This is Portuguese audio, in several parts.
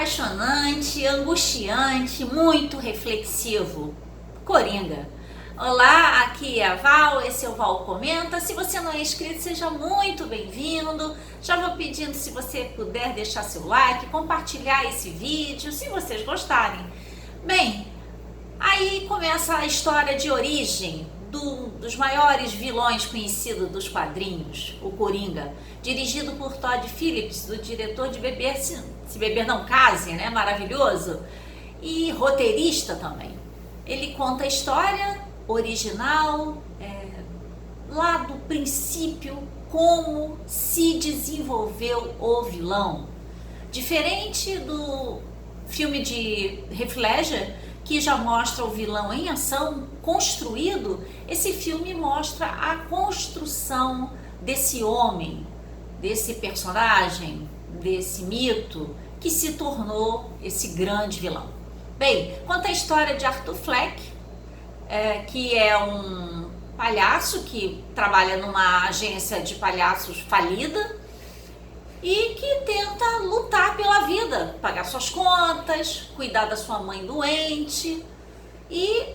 apaixonante, angustiante, muito reflexivo. Coringa. Olá, aqui é a Val, esse é o Val Comenta. Se você não é inscrito, seja muito bem-vindo. Já vou pedindo, se você puder, deixar seu like, compartilhar esse vídeo, se vocês gostarem. Bem, aí começa a história de origem dos maiores vilões conhecidos dos quadrinhos, o Coringa, dirigido por Todd Phillips, do diretor de Beber, Se Beber Não Case, né? Maravilhoso, e roteirista também. Ele conta a história original, lá do princípio, como se desenvolveu o vilão. Diferente do filme de Heath Ledger, que já mostra o vilão em ação, construído, esse filme mostra a construção desse homem, desse personagem, desse mito, que se tornou esse grande vilão. Bem, conta a história de Arthur Fleck, que é um palhaço que trabalha numa agência de palhaços falida, e que tenta lutar pela vida, pagar suas contas, cuidar da sua mãe doente, e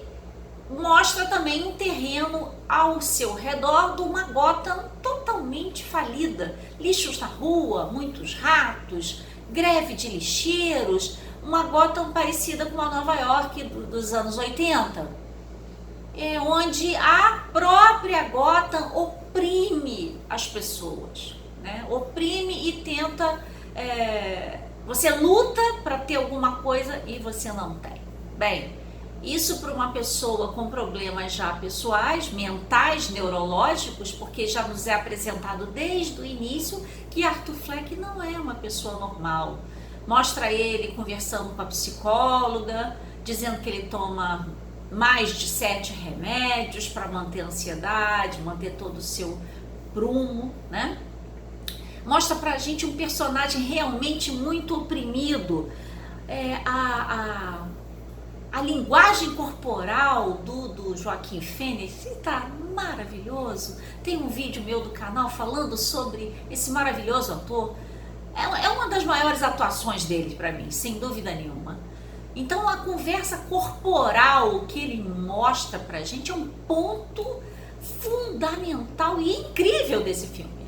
mostra também um terreno ao seu redor de uma Gotham totalmente falida. Lixos na rua, muitos ratos, greve de lixeiros, uma Gotham parecida com a Nova York dos anos 80, onde a própria Gotham oprime as pessoas. Né? Oprime e tenta, você luta para ter alguma coisa e você não tem. Bem, isso para uma pessoa com problemas já pessoais, mentais, neurológicos, porque já nos é apresentado desde o início que Arthur Fleck não é uma pessoa normal. Mostra ele conversando com a psicóloga, dizendo que ele toma mais de 7 remédios para manter a ansiedade, manter todo o seu prumo, né? Mostra pra gente um personagem realmente muito oprimido. A linguagem corporal do Joaquin Phoenix está maravilhoso. Tem um vídeo meu do canal falando sobre esse maravilhoso ator. É uma das maiores atuações dele para mim, sem dúvida nenhuma. Então a conversa corporal que ele mostra pra gente é um ponto fundamental e incrível desse filme.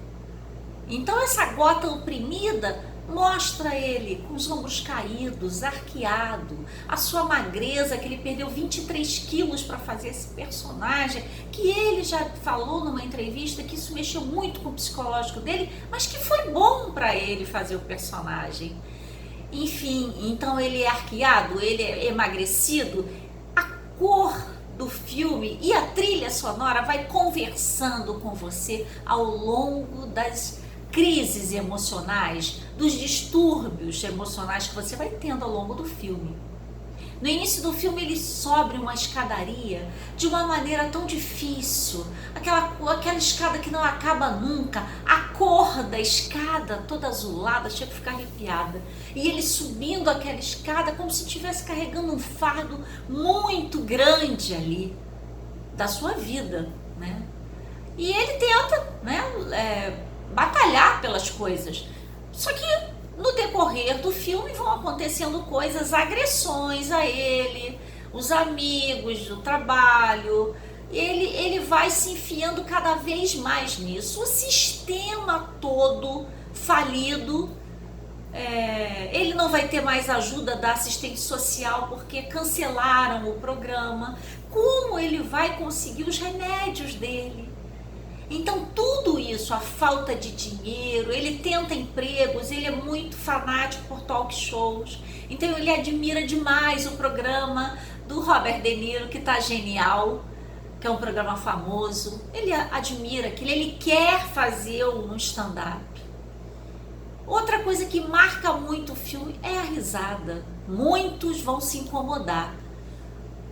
Então essa Gotham oprimida mostra ele com os ombros caídos, arqueado, a sua magreza, que ele perdeu 23 quilos para fazer esse personagem, que ele já falou numa entrevista que isso mexeu muito com o psicológico dele, mas que foi bom para ele fazer o personagem. Enfim, então ele é arqueado, ele é emagrecido, a cor do filme e a trilha sonora vai conversando com você ao longo das crises emocionais, dos distúrbios emocionais que você vai tendo ao longo do filme. No início do filme ele sobe uma escadaria de uma maneira tão difícil, aquela escada que não acaba nunca, a cor da escada toda azulada, chega a ficar arrepiada, e ele subindo aquela escada como se estivesse carregando um fardo muito grande ali, da sua vida, né? E ele tenta, né, batalhar pelas coisas, só que no decorrer do filme vão acontecendo coisas, agressões a ele, os amigos do trabalho, ele vai se enfiando cada vez mais nisso, o sistema todo falido, ele não vai ter mais ajuda da assistente social porque cancelaram o programa. Como ele vai conseguir os remédios dele? Então tudo isso, a falta de dinheiro, ele tenta empregos, ele é muito fanático por talk shows, então ele admira demais o programa do Robert De Niro, que tá genial, que é um programa famoso, ele admira aquilo, ele quer fazer um stand-up. Outra coisa que marca muito o filme é a risada. Muitos vão se incomodar,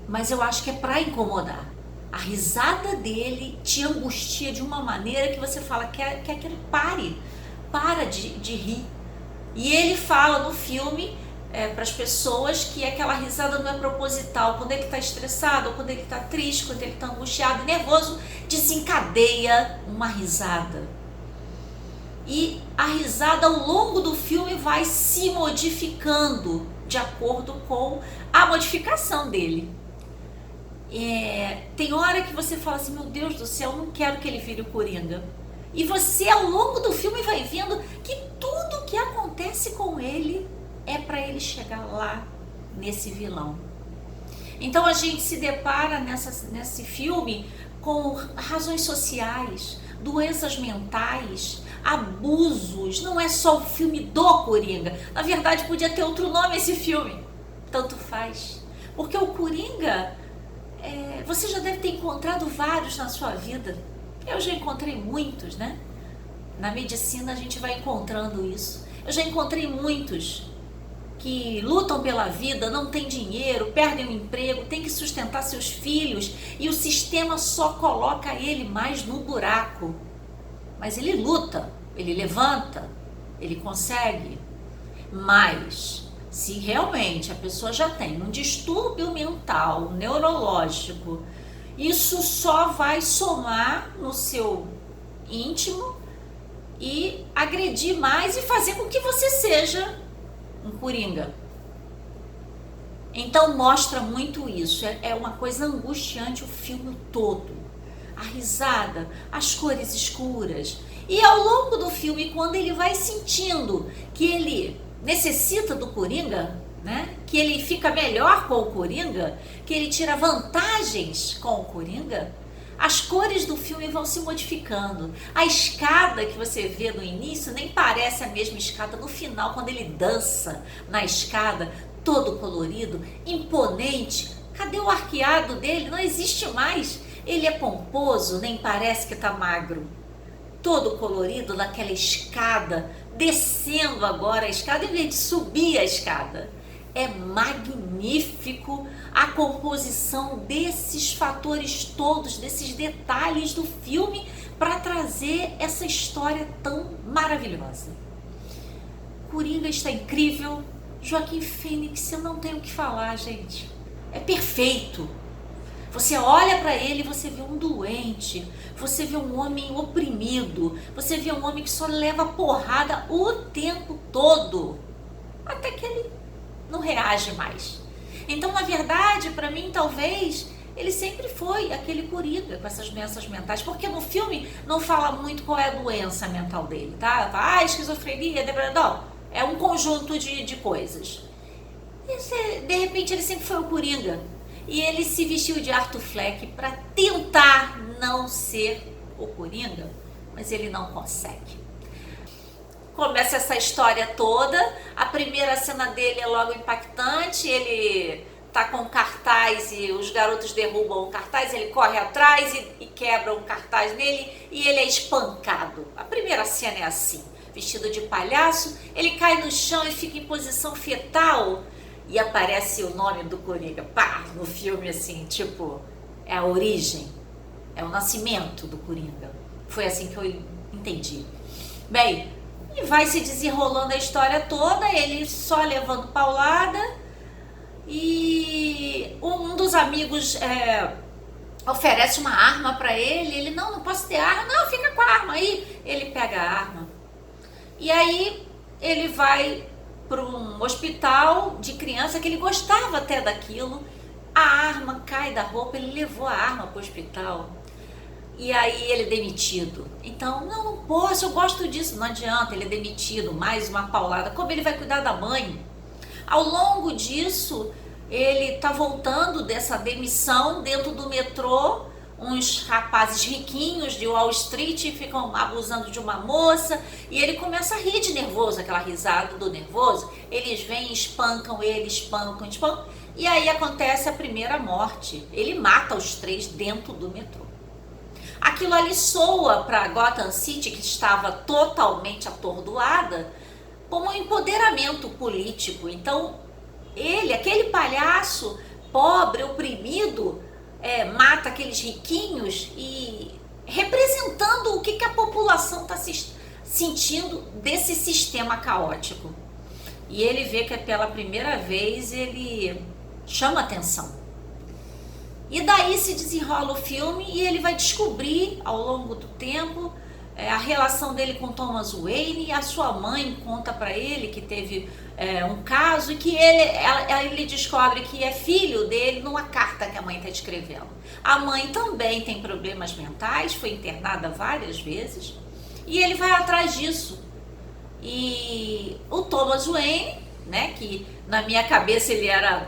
mas eu acho que é para incomodar. A risada dele te angustia de uma maneira que você fala, quer que ele para de rir. E ele fala no filme para as pessoas que aquela risada não é proposital. Quando ele está estressado, ou quando ele está triste, quando ele está angustiado, nervoso, desencadeia uma risada. e a risada ao longo do filme vai se modificando de acordo com a modificação dele. Tem hora que você fala assim, meu Deus do céu, não quero que ele vire o Coringa. E você ao longo do filme vai vendo que tudo que acontece com ele é para ele chegar lá nesse vilão. Então a gente se depara nesse filme com razões sociais, doenças mentais, abusos. Não é só o filme do Coringa. Na verdade podia ter outro nome esse filme. Tanto faz. Porque o Coringa, você já deve ter encontrado vários na sua vida. Eu já encontrei muitos, né? Na medicina a gente vai encontrando isso. Eu já encontrei muitos que lutam pela vida, não têm dinheiro, perdem o emprego, têm que sustentar seus filhos e o sistema só coloca ele mais no buraco. Mas ele luta, ele levanta, ele consegue. Mas se realmente a pessoa já tem um distúrbio mental, neurológico, isso só vai somar no seu íntimo e agredir mais e fazer com que você seja um Coringa. Então mostra muito isso, é uma coisa angustiante o filme todo. A risada, as cores escuras. E ao longo do filme, quando ele vai sentindo que ele necessita do Coringa, né? Que ele fica melhor com o Coringa, que ele tira vantagens com o Coringa, as cores do filme vão se modificando. A escada que você vê no início nem parece a mesma escada no final, quando ele dança na escada, todo colorido, imponente. Cadê o arqueado dele? Não existe mais. Ele é pomposo, nem parece que está magro. Todo colorido naquela escada, descendo agora a escada em vez de subir a escada. É magnífico a composição desses fatores todos, desses detalhes do filme para trazer essa história tão maravilhosa. Coringa está incrível. Joaquim Fênix, eu não tenho o que falar, gente. É perfeito. Você olha para ele e você vê um doente, você vê um homem oprimido, você vê um homem que só leva porrada o tempo todo, até que ele não reage mais. Então, na verdade, para mim, talvez, ele sempre foi aquele Coringa com essas doenças mentais, porque no filme não fala muito qual é a doença mental dele, tá? Esquizofrenia, depressão, é um conjunto de coisas. E, de repente, ele sempre foi o Coringa. E ele se vestiu de Arthur Fleck para tentar não ser o Coringa, mas ele não consegue. Começa essa história toda, a primeira cena dele é logo impactante, ele tá com um cartaz e os garotos derrubam o cartaz, ele corre atrás e quebra um cartaz nele e ele é espancado. A primeira cena é assim, vestido de palhaço, ele cai no chão e fica em posição fetal e aparece o nome do Coringa, pá, no filme assim, tipo, é a origem, é o nascimento do Coringa. Foi assim que eu entendi. Bem, e vai se desenrolando a história toda, ele só levando paulada e um dos amigos oferece uma arma para ele, ele, não posso ter arma, não, fica com a arma aí. Ele pega a arma e aí ele vai para um hospital de criança que ele gostava até daquilo, a arma cai da roupa, ele levou a arma para o hospital. E aí ele é demitido. Então, não posso, eu gosto disso. Não adianta, ele é demitido, mais uma paulada. Como ele vai cuidar da mãe? Ao longo disso, ele tá voltando dessa demissão dentro do metrô. Uns rapazes riquinhos de Wall Street ficam abusando de uma moça e ele começa a rir de nervoso, aquela risada do nervoso. Eles vêm, espancam ele, espancam. E aí acontece a primeira morte. Ele mata os três dentro do metrô. Aquilo ali soa para Gotham City, que estava totalmente atordoada, como um empoderamento político. Então, ele, aquele palhaço pobre, oprimido, mata aqueles riquinhos e representando o que a população está sentindo desse sistema caótico. E ele vê que pela primeira vez ele chama atenção. E daí se desenrola o filme e ele vai descobrir ao longo do tempo a relação dele com Thomas Wayne, e a sua mãe conta para ele que teve um caso e que ele descobre que é filho dele numa carta que a mãe está escrevendo. A mãe também tem problemas mentais, foi internada várias vezes, e ele vai atrás disso. E o Thomas Wayne, né, que na minha cabeça ele era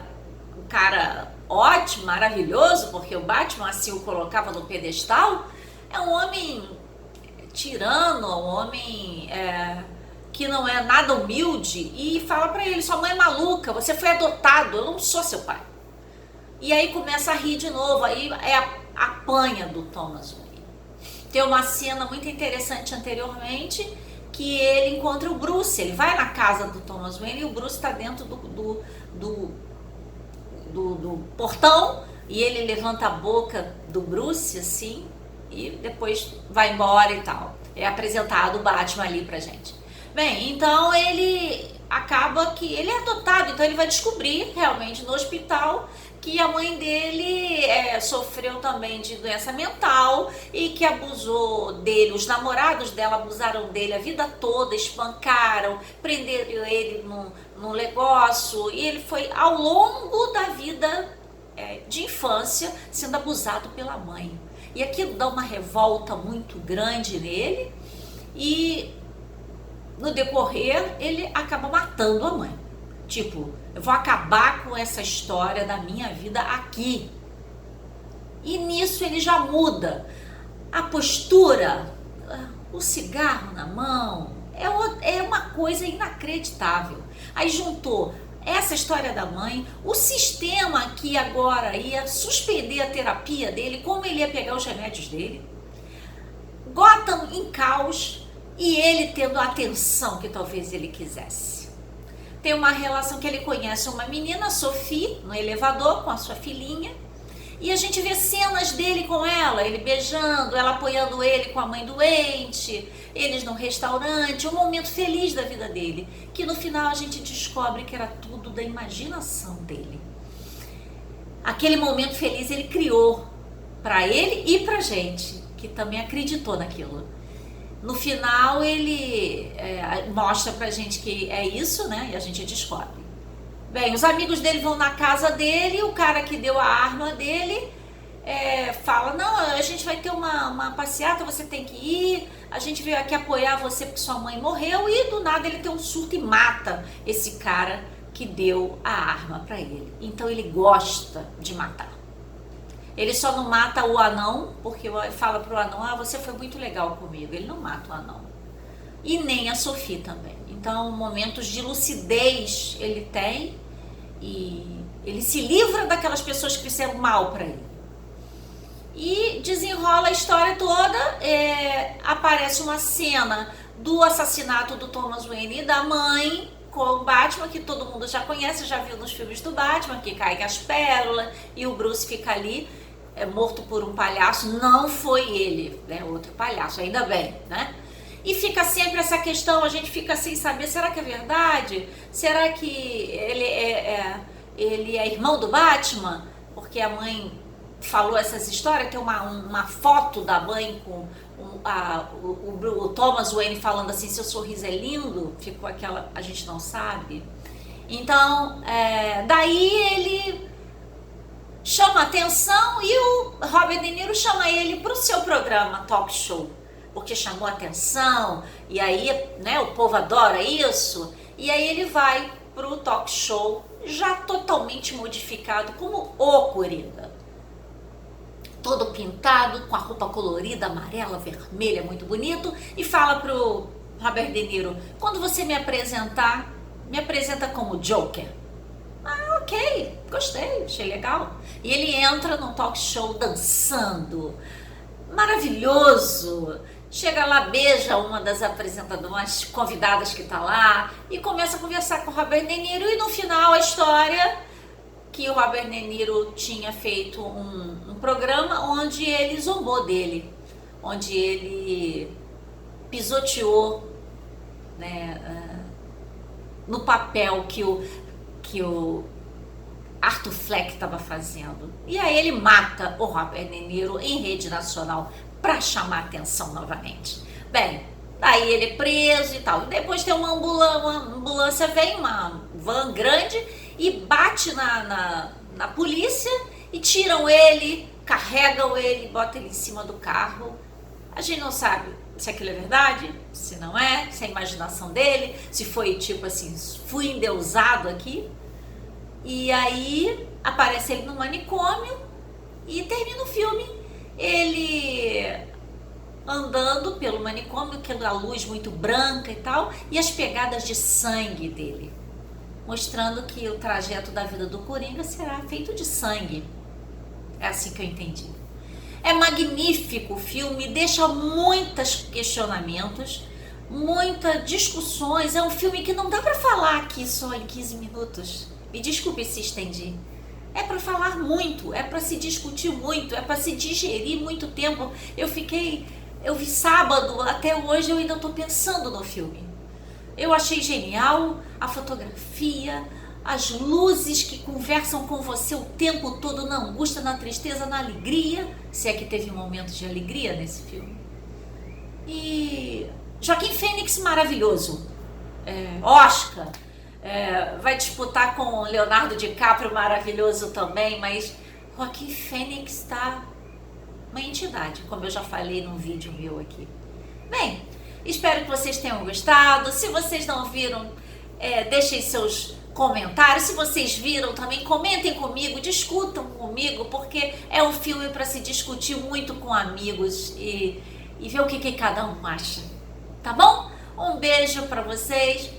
um cara ótimo, maravilhoso, porque o Batman assim o colocava no pedestal, é um homem tirano, um homem que não é nada humilde, e fala pra ele: sua mãe é maluca, você foi adotado, eu não sou seu pai. E aí começa a rir de novo, aí a panha do Thomas Wayne. Tem uma cena muito interessante anteriormente, que ele encontra o Bruce, ele vai na casa do Thomas Wayne e o Bruce está dentro do portão, e ele levanta a boca do Bruce assim, e depois vai embora e tal. É apresentado o Batman ali pra gente. Bem, então ele acaba que ele é adotado, então ele vai descobrir realmente no hospital que a mãe dele sofreu também de doença mental e que abusou dele, os namorados dela abusaram dele a vida toda, espancaram, prenderam ele num negócio, e ele foi ao longo da vida de infância sendo abusado pela mãe. E aquilo dá uma revolta muito grande nele, e no decorrer ele acaba matando a mãe. Tipo, eu vou acabar com essa história da minha vida aqui. E nisso ele já muda a postura, o cigarro na mão, é uma coisa inacreditável. Aí juntou essa história da mãe, o sistema que agora ia suspender a terapia dele, como ele ia pegar os remédios dele, Gotham em caos e ele tendo a atenção que talvez ele quisesse. Tem uma relação que ele conhece uma menina, Sophie, no elevador com a sua filhinha, e a gente vê cenas dele com ela, ele beijando, ela apoiando ele com a mãe doente, eles no restaurante, um momento feliz da vida dele, que no final a gente descobre que era tudo da imaginação dele. Aquele momento feliz ele criou para ele e pra gente, que também acreditou naquilo. No final ele mostra pra gente que é isso, né? E a gente descobre. Bem, os amigos dele vão na casa dele, o cara que deu a arma dele fala: não, a gente vai ter uma passeata, você tem que ir, a gente veio aqui apoiar você porque sua mãe morreu, e do nada ele tem um surto e mata esse cara que deu a arma pra ele. Então ele gosta de matar. Ele só não mata o anão, porque fala pro anão: você foi muito legal comigo. Ele não mata o anão. E nem a Sophie também. Então, momentos de lucidez ele tem, e ele se livra daquelas pessoas que fizeram mal para ele. E desenrola a história toda, aparece uma cena do assassinato do Thomas Wayne e da mãe com o Batman, que todo mundo já conhece, já viu nos filmes do Batman, que caem as pérolas e o Bruce fica ali morto por um palhaço. Não foi ele, né? Outro palhaço, ainda bem, né? E fica sempre essa questão, a gente fica sem saber, será que é verdade? Será que ele é irmão do Batman? Porque a mãe falou essas histórias, tem uma foto da mãe com o Thomas Wayne falando assim: seu sorriso é lindo, ficou aquela, a gente não sabe. Então, daí ele chama atenção e o Robert De Niro chama ele para o seu programa talk show, porque chamou atenção, e aí, né, o povo adora isso, e aí ele vai para o talk show já totalmente modificado como o Coringa. Todo pintado, com a roupa colorida, amarela, vermelha, muito bonito, e fala pro Robert De Niro: quando você me apresentar, me apresenta como Joker. Ah, ok, gostei, achei legal. E ele entra no talk show dançando, maravilhoso. Chega lá, beija uma das apresentadoras convidadas que tá lá e começa a conversar com o Robert De Niro, e no final a história que o Robert De Niro tinha feito um programa onde ele zombou dele, onde ele pisoteou, né, no papel que o Arthur Fleck estava fazendo. E aí ele mata o Robert De Niro em rede nacional para chamar atenção novamente. Bem, daí ele é preso e tal. Depois tem uma ambulância, vem, uma van grande e bate na polícia e tiram ele, carregam ele, botam ele em cima do carro. A gente não sabe se aquilo é verdade, se não é, se é a imaginação dele, se foi tipo assim, fui endeusado aqui. E aí aparece ele no manicômio e termina o filme. Ele andando pelo manicômio, aquela luz muito branca e tal, e as pegadas de sangue dele, mostrando que o trajeto da vida do Coringa será feito de sangue. É assim que eu entendi. É magnífico o filme, deixa muitos questionamentos, muitas discussões. É um filme que não dá para falar aqui só em 15 minutos. Me desculpe se estendi. É para falar muito, é para se discutir muito, é para se digerir muito tempo. Eu vi sábado, até hoje eu ainda estou pensando no filme. Eu achei genial a fotografia, as luzes que conversam com você o tempo todo, na angústia, na tristeza, na alegria, se é que teve momentos de alegria nesse filme. E Joaquim Fênix maravilhoso, Oscar, vai disputar com Leonardo DiCaprio maravilhoso também, mas Joaquim Fênix está uma entidade, como eu já falei num vídeo meu aqui. Bem, espero que vocês tenham gostado. Se vocês não viram, deixem seus comentários. Se vocês viram também, comentem comigo, discutam comigo, porque é um filme para se discutir muito com amigos e ver o que cada um acha. Tá bom? Um beijo para vocês.